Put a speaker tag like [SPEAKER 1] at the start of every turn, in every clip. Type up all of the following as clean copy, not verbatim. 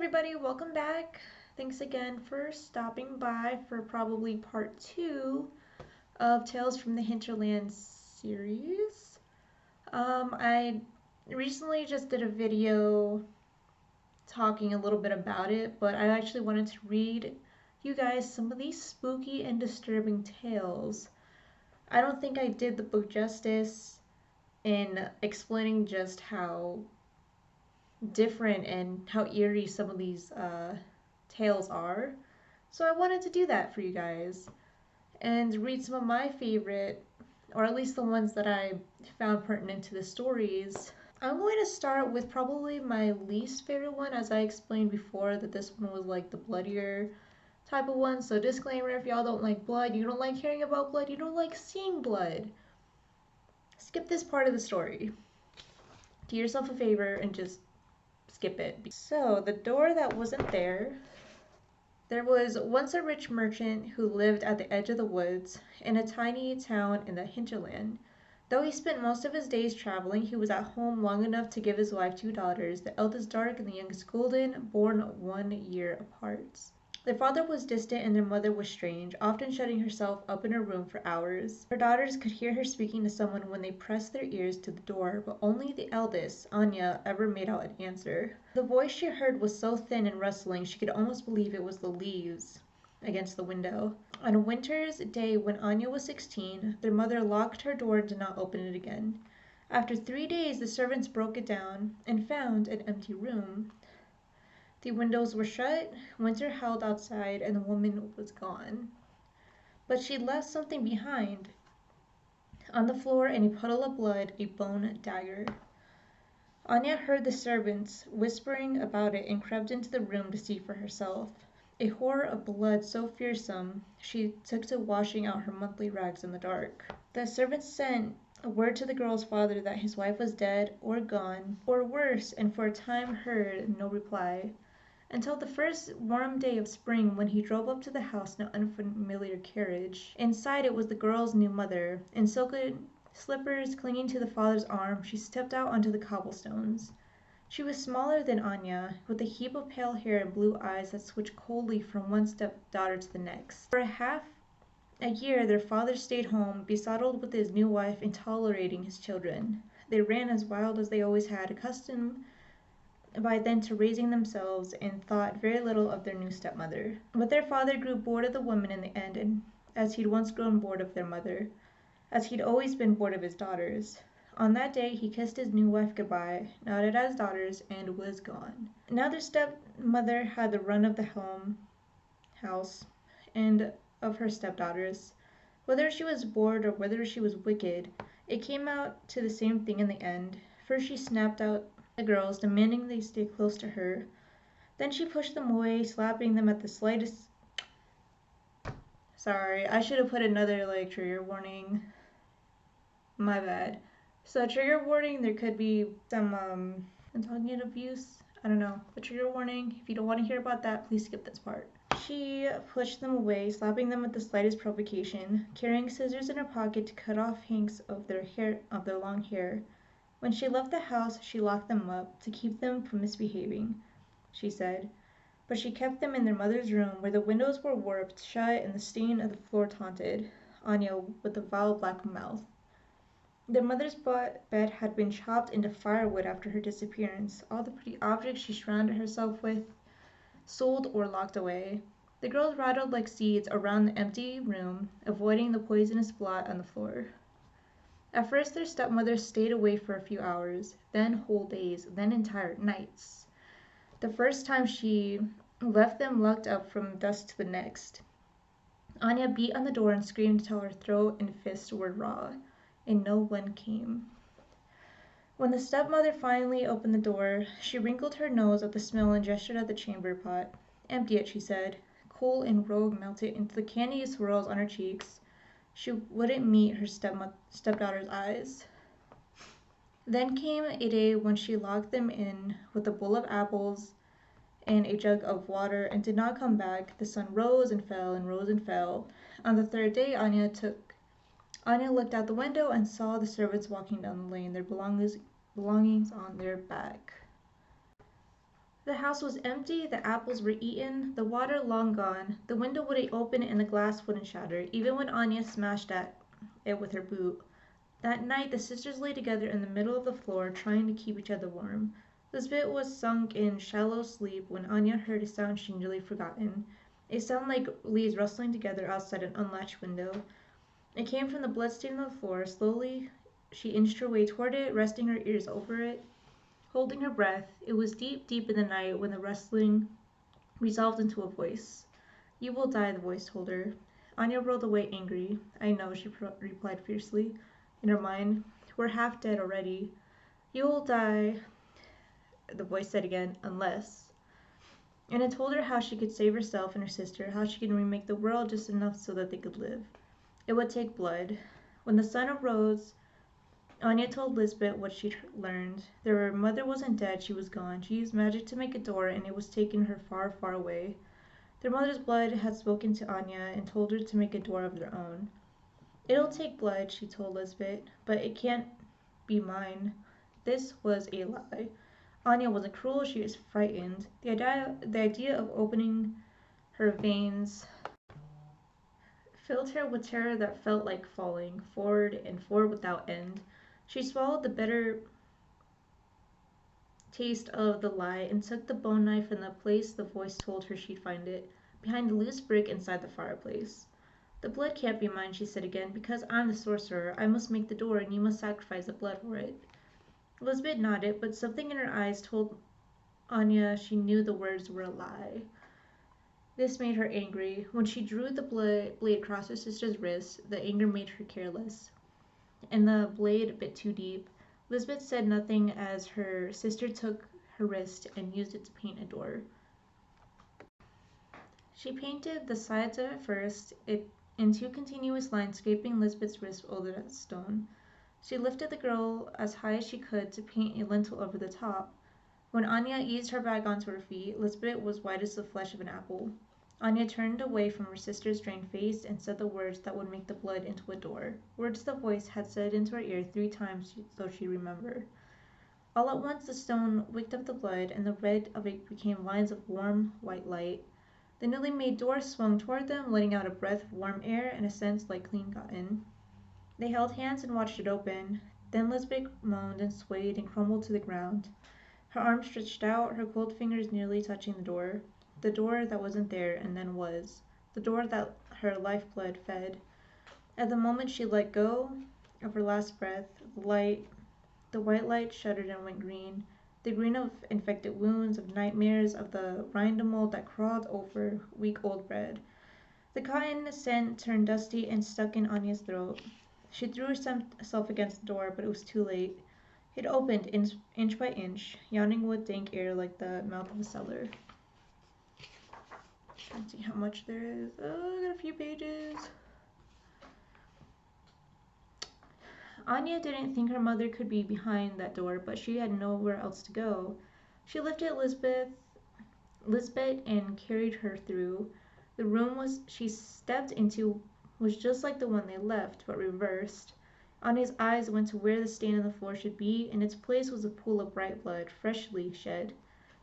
[SPEAKER 1] everybody, welcome back. Thanks again for stopping by for probably part 2 of Tales from the Hinterland series. I recently just did a video talking a little bit about it, but I actually wanted to read you guys some of these spooky and disturbing tales. I don't think I did the book justice in explaining just how different and how eerie some of these tales are. So I wanted to do that for you guys and read some of my favorite, or at least the ones that I found pertinent to the stories. I'm going to start with probably my least favorite one, as I explained before that this one was like the bloodier type of one. So disclaimer, if y'all don't like blood, you don't like hearing about blood, you don't like seeing blood, skip this part of the story. Do yourself a favor and just skip it. So, the door that wasn't there. There was once a rich merchant who lived at the edge of the woods in a tiny town in the hinterland. Though he spent most of his days traveling, he was at home long enough to give his wife 2 daughters, the eldest dark and the youngest golden, born 1 year apart. Their father was distant and their mother was strange, often shutting herself up in her room for hours. Her daughters could hear her speaking to someone when they pressed their ears to the door, but only the eldest, Anya, ever made out an answer. The voice she heard was so thin and rustling she could almost believe it was the leaves against the window. On a winter's day when Anya was 16, their mother locked her door and did not open it again. After 3 days, the servants broke it down and found an empty room. The windows were shut, winter howled outside, and the woman was gone. But she left something behind. On the floor, in a puddle of blood, a bone dagger. Anya heard the servants whispering about it and crept into the room to see for herself. A horror of blood so fearsome, she took to washing out her monthly rags in the dark. The servants sent word to the girl's father that his wife was dead or gone, or worse, and for a time heard no reply. Until the first warm day of spring when he drove up to the house in an unfamiliar carriage. Inside it was the girl's new mother. In silken slippers clinging to the father's arm, she stepped out onto the cobblestones. She was smaller than Anya, with a heap of pale hair and blue eyes that switched coldly from one stepdaughter to the next. For half a year their father stayed home, besotted with his new wife and tolerating his children. They ran as wild as they always had, accustomed by then to raising themselves, and thought very little of their new stepmother. But their father grew bored of the woman in the end, and as he'd once grown bored of their mother, as he'd always been bored of his daughters. On that day he kissed his new wife goodbye, nodded at his daughters, and was gone. Now their stepmother had the run of the house and of her stepdaughters. Whether she was bored or whether she was wicked, it came out to the same thing in the end. First she snapped out the girls, demanding they stay close to her. Then she pushed them away, slapping them at the slightest. Sorry, I should have put another trigger warning. My bad. So trigger warning, there could be some intelligent abuse. I don't know. A trigger warning. If you don't want to hear about that, please skip this part. She pushed them away, slapping them at the slightest provocation, carrying scissors in her pocket to cut off hanks of their long hair. When she left the house, she locked them up to keep them from misbehaving, she said. But she kept them in their mother's room, where the windows were warped shut and the stain of the floor taunted Anya with a vile black mouth. Their mother's bed had been chopped into firewood after her disappearance. All the pretty objects she surrounded herself with, sold or locked away. The girls rattled like seeds around the empty room, avoiding the poisonous blot on the floor. At first their stepmother stayed away for a few hours, then whole days, then entire nights. The first time she left them locked up from dusk to the next. Anya beat on the door and screamed till her throat and fists were raw, and no one came. When the stepmother finally opened the door, she wrinkled her nose at the smell and gestured at the chamber pot. Empty it, she said. Coal and rogue melted into the candy swirls on her cheeks. She wouldn't meet her stepdaughter's eyes. Then came a day when she locked them in with a bowl of apples and a jug of water and did not come back. The sun rose and fell and rose and fell. On the third day, Anya looked out the window and saw the servants walking down the lane, their belongings on their back. The house was empty, the apples were eaten, the water long gone, the window wouldn't open and the glass wouldn't shatter, even when Anya smashed at it with her boot. That night the sisters lay together in the middle of the floor, trying to keep each other warm. Lisbeth was sunk in shallow sleep when Anya heard a sound she'd nearly forgotten. A sound like leaves rustling together outside an unlatched window. It came from the bloodstain on the floor. Slowly she inched her way toward it, resting her ears over it, holding her breath. It was deep, deep in the night when the rustling resolved into a voice. "You will die," the voice told her. Anya rolled away angry. "I know," she replied fiercely. In her mind, "We're half dead already." "You will die," the voice said again, "unless." And it told her how she could save herself and her sister, how she could remake the world just enough so that they could live. It would take blood. When the sun arose, Anya told Lisbeth what she'd learned. Their mother wasn't dead, she was gone. She used magic to make a door, and it was taking her far, far away. Their mother's blood had spoken to Anya and told her to make a door of their own. "It'll take blood," she told Lisbeth, "but it can't be mine." This was a lie. Anya wasn't cruel, she was frightened. The idea of opening her veins filled her with terror that felt like falling, forward and forward without end. She swallowed the bitter taste of the lie and took the bone knife from the place the voice told her she'd find it, behind the loose brick inside the fireplace. "The blood can't be mine," she said again, "because I'm the sorcerer. I must make the door, and you must sacrifice the blood for it." Elizabeth nodded, but something in her eyes told Anya she knew the words were a lie. This made her angry. When she drew the blade across her sister's wrist, the anger made her careless, and the blade bit too deep. Lisbeth said nothing as her sister took her wrist and used it to paint a door. She painted the sides of it first, in two continuous lines, scraping Lisbeth's wrist over the stone. She lifted the girl as high as she could to paint a lintel over the top. When Anya eased her back onto her feet, Lisbeth was white as the flesh of an apple. Anya turned away from her sister's drained face and said the words that would make the blood into a door, words the voice had said into her ear 3 times so she remembered. All at once the stone wicked up the blood, and the red of it became lines of warm, white light. The newly made door swung toward them, letting out a breath of warm air and a scent like clean cotton. They held hands and watched it open. Then Lisbeth moaned and swayed and crumbled to the ground. Her arms stretched out, her cold fingers nearly touching the door. The door that wasn't there and then was. The door that her lifeblood fed. At the moment she let go of her last breath, the white light shuddered and went green. The green of infected wounds, of nightmares, of the rind mold that crawled over week old bread. The cotton scent turned dusty and stuck in Anya's throat. She threw herself against the door, but it was too late. It opened inch by inch, yawning with dank air like the mouth of a cellar. Let's see how much there is. Oh, I got a few pages. Anya didn't think her mother could be behind that door, but she had nowhere else to go. She lifted Lisbeth and carried her through. The room she stepped into was just like the one they left, but reversed. Anya's eyes went to where the stain on the floor should be. In its place was a pool of bright blood, freshly shed.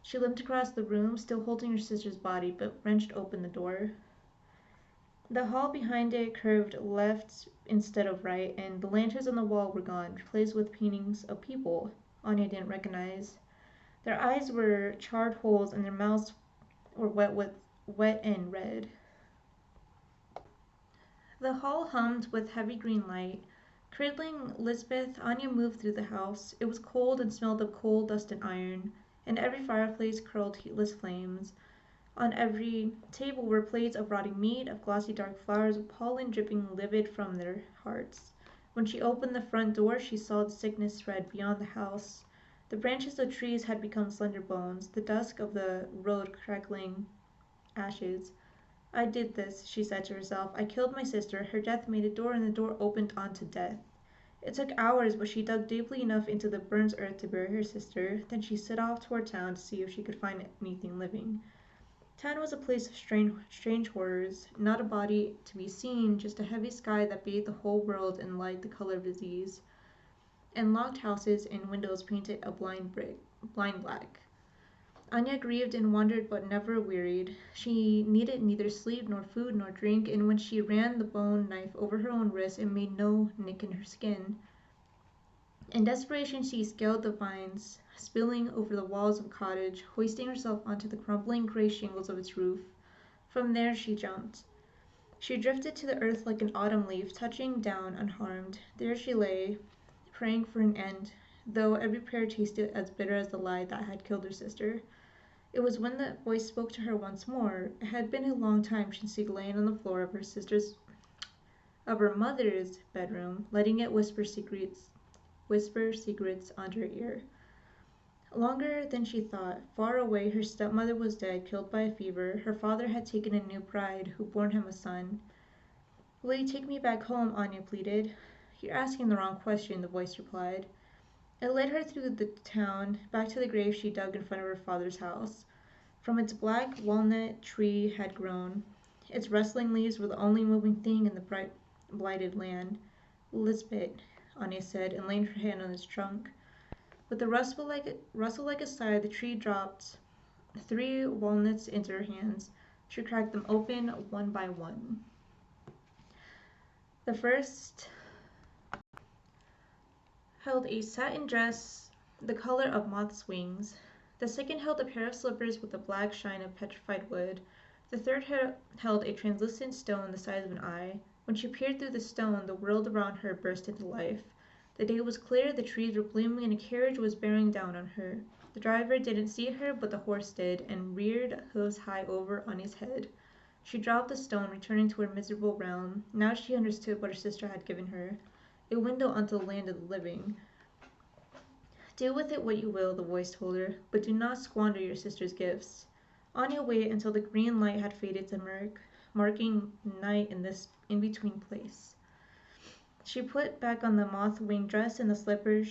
[SPEAKER 1] She limped across the room, still holding her sister's body, but wrenched open the door. The hall behind it curved left instead of right, and the lanterns on the wall were gone, replaced with paintings of people Anya didn't recognize. Their eyes were charred holes, and their mouths were wet and red. The hall hummed with heavy green light. Cradling Lisbeth, Anya moved through the house. It was cold and smelled of coal, dust, and iron. In every fireplace curled heatless flames. On every table were plates of rotting meat, of glossy dark flowers, with pollen dripping livid from their hearts. When she opened the front door, she saw the sickness spread beyond the house. The branches of trees had become slender bones, the dusk of the road crackling ashes. "I did this," she said to herself. "I killed my sister. Her death made a door, and the door opened onto death." It took hours, but she dug deeply enough into the burnt earth to bury her sister. Then she set off toward town to see if she could find anything living. Town was a place of strange horrors. Not a body to be seen, just a heavy sky that bathed the whole world in light the color of disease, and locked houses and windows painted a blind black. Anya grieved and wondered but never wearied. She needed neither sleep nor food nor drink, and when she ran the bone knife over her own wrist, it made no nick in her skin. In desperation, she scaled the vines, spilling over the walls of the cottage, hoisting herself onto the crumbling gray shingles of its roof. From there she jumped. She drifted to the earth like an autumn leaf, touching down unharmed. There she lay, praying for an end, though every prayer tasted as bitter as the lie that had killed her sister. It was when the voice spoke to her once more. It had been a long time since she lain on the floor of her mother's bedroom, letting it whisper secrets under her ear. Longer than she thought. Far away, her stepmother was dead, killed by a fever. Her father had taken a new bride, who borne him a son. Will you take me back home? Anya pleaded. You're asking the wrong question, the voice replied. It led her through the town, back to the grave she dug in front of her father's house. From its black walnut tree had grown. Its rustling leaves were the only moving thing in the bright, blighted land. Lisbeth, Anya said, and laid her hand on its trunk. With a rustle like a sigh, the tree dropped 3 walnuts into her hands. She cracked them open one by one. The first held a satin dress the color of moth's wings. The second held a pair of slippers with a black shine of petrified wood. The third held a translucent stone the size of an eye. When she peered through the stone, the world around her burst into life. The day was clear, the trees were blooming, and a carriage was bearing down on her. The driver didn't see her, but the horse did, and reared hooves high over Anya's head. She dropped the stone, returning to her miserable realm. Now she understood what her sister had given her, a window onto the land of the living. Do with it what you will, the voice told her, but do not squander your sister's gifts. Anya waited until the green light had faded to murk, marking night in this in-between place. She put back on the moth-winged dress and the slippers.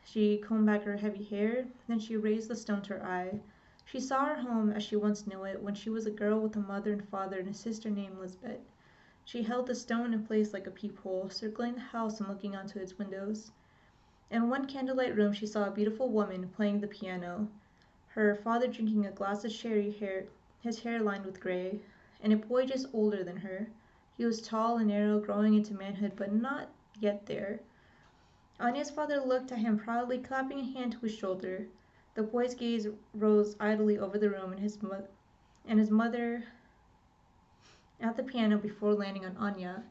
[SPEAKER 1] She combed back her heavy hair. Then she raised the stone to her eye. She saw her home as she once knew it, when she was a girl with a mother and father and a sister named Lisbeth. She held the stone in place like a peephole, circling the house and looking onto its windows. In one candlelight room she saw a beautiful woman playing the piano, her father drinking a glass of sherry, his hair lined with gray, and a boy just older than her. He was tall and narrow, growing into manhood, but not yet there. Anya's father looked at him proudly, clapping a hand to his shoulder. The boy's gaze rose idly over the room and his mother at the piano before landing on Anya.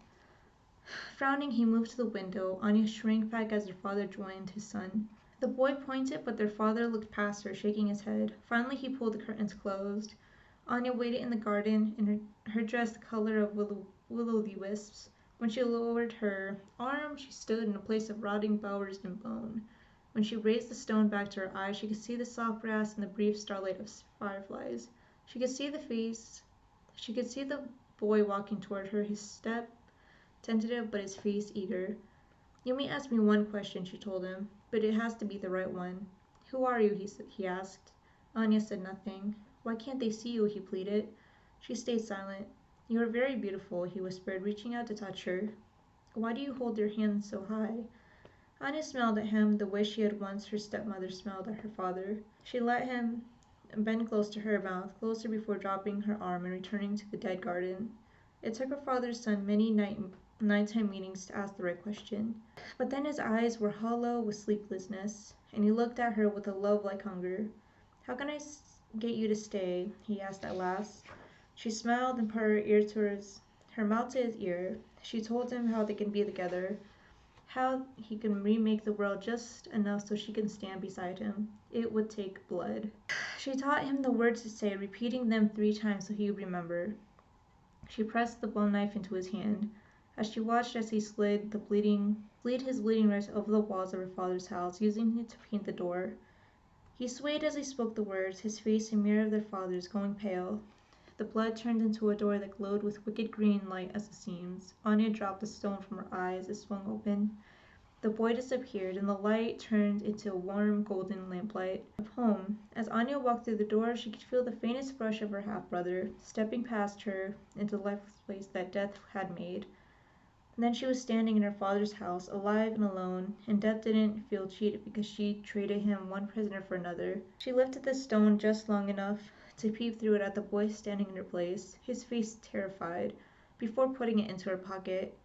[SPEAKER 1] Frowning, he moved to the window. Anya shrank back as her father joined his son. The boy pointed, but their father looked past her, shaking his head. Finally, he pulled the curtains closed. Anya waited in the garden, in her dress the color of will-o'-the-wisps. When she lowered her arm, she stood in a place of rotting boughs and bone. When she raised the stone back to her eyes, she could see the soft grass and the brief starlight of fireflies. She could see the boy walking toward her, his step tentative but his face eager. You may ask me one question, she told him, but it has to be the right one. Who are you? He asked. Anya said nothing. Why can't they see you? He pleaded. She stayed silent. You are very beautiful, he whispered, reaching out to touch her. Why do you hold your hand so high? Anya smiled at him the way she had once her stepmother smiled at her father. She let him bend close to her mouth, closer before dropping her arm and returning to the dead garden. It took her father's son many nighttime meetings to ask the right question. But then his eyes were hollow with sleeplessness, and he looked at her with a love like hunger. How can I get you to stay? He asked at last. She smiled and put her mouth to his ear. She told him how they can be together, how he can remake the world just enough so she can stand beside him. It would take blood. She taught him the words to say, repeating them 3 times so he would remember. She pressed the bone knife into his hand. As she watched as he slid his bleeding wrist over the walls of her father's house, using it to paint the door. He swayed as he spoke the words, his face a mirror of their father's, going pale. The blood turned into a door that glowed with wicked green light as the seams. Anya dropped the stone from her eyes. It swung open. The boy disappeared, and the light turned into a warm, golden lamplight of home. As Anya walked through the door, she could feel the faintest brush of her half-brother, stepping past her into the lifeless place that death had made. And then she was standing in her father's house, alive and alone, and Death didn't feel cheated because she traded him one prisoner for another. She lifted the stone just long enough to peep through it at the boy standing in her place, his face terrified, before putting it into her pocket.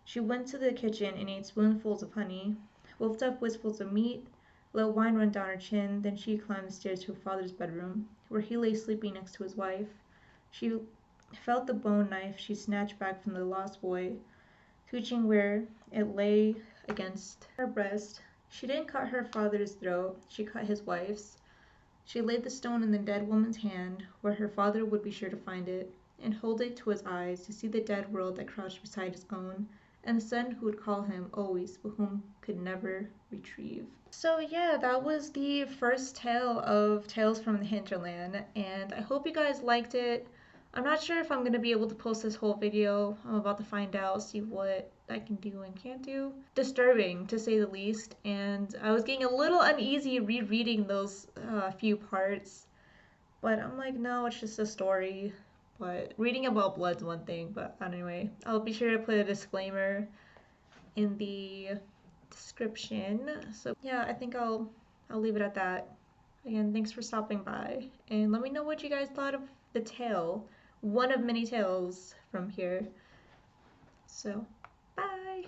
[SPEAKER 1] She went to the kitchen and ate spoonfuls of honey, wolfed up wistfuls of meat, let wine run down her chin, then she climbed the stairs to her father's bedroom, where he lay sleeping next to his wife. She felt the bone knife she snatched back from the lost boy, twitching where it lay against her breast. She didn't cut her father's throat, she cut his wife's. She laid the stone in the dead woman's hand, where her father would be sure to find it, and hold it to his eyes to see the dead world that crouched beside his own, and the son who would call him always, but whom could never retrieve. So yeah, that was the first tale of Tales from the Hinterland, and I hope you guys liked it. I'm not sure if I'm going to be able to post this whole video. I'm about to find out, see what I can do and can't do. Disturbing, to say the least, and I was getting a little uneasy rereading those few parts, but I'm like, no, it's just a story. But reading about blood's one thing, but anyway, I'll be sure to put a disclaimer in the description. So yeah, I think I'll leave it at that. Again, thanks for stopping by, and let me know what you guys thought of the tale, one of many tales from here. So, bye!